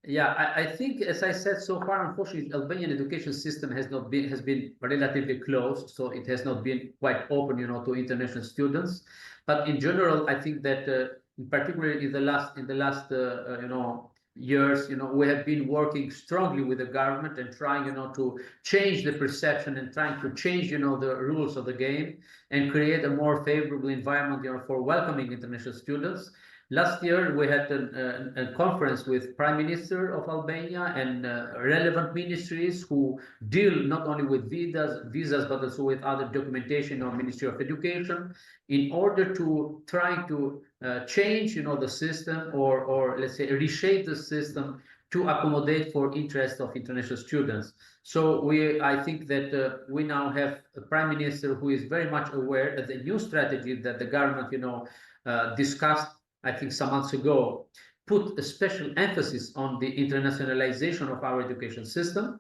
Yeah, I think, as I said so far, unfortunately, Albanian education system has been relatively closed, so it has not been quite open, to international students. But in general, I think that, in particular, in the last years, we have been working strongly with the government and trying, to change the perception and trying to change, the rules of the game and create a more favorable environment, for welcoming international students. Last year, we had a conference with Prime Minister of Albania and relevant ministries who deal not only with visas but also with other documentation or Ministry of Education, in order to try to change, the system, or let's say reshape the system to accommodate for interest of international students. So I think that we now have a Prime Minister who is very much aware that the new strategy that the government, discussed, I think, some months ago, put a special emphasis on the internationalization of our education system.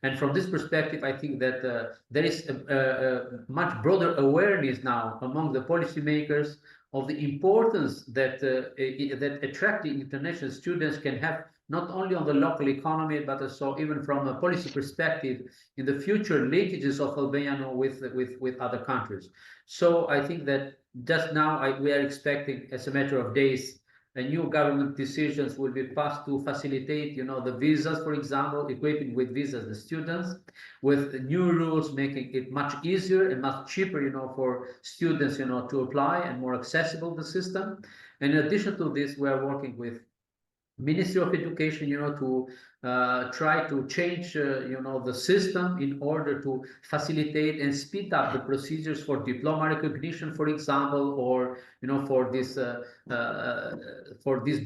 And from this perspective, I think that there is a much broader awareness now among the policymakers of the importance that that attracting international students can have, not only on the local economy, but also even from a policy perspective in the future linkages of Albania with other countries. So I think that just now we are expecting, as a matter of days, a new government decisions will be passed to facilitate, the visas, for example, equipping with visas the students, with new rules making it much easier and much cheaper, for students, to apply, and more accessible the system. And in addition to this, we are working with Ministry of Education, to try to change, the system in order to facilitate and speed up the procedures for diploma recognition, for example, or for this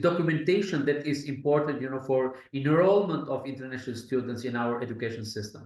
documentation that is important, for enrollment of international students in our education system.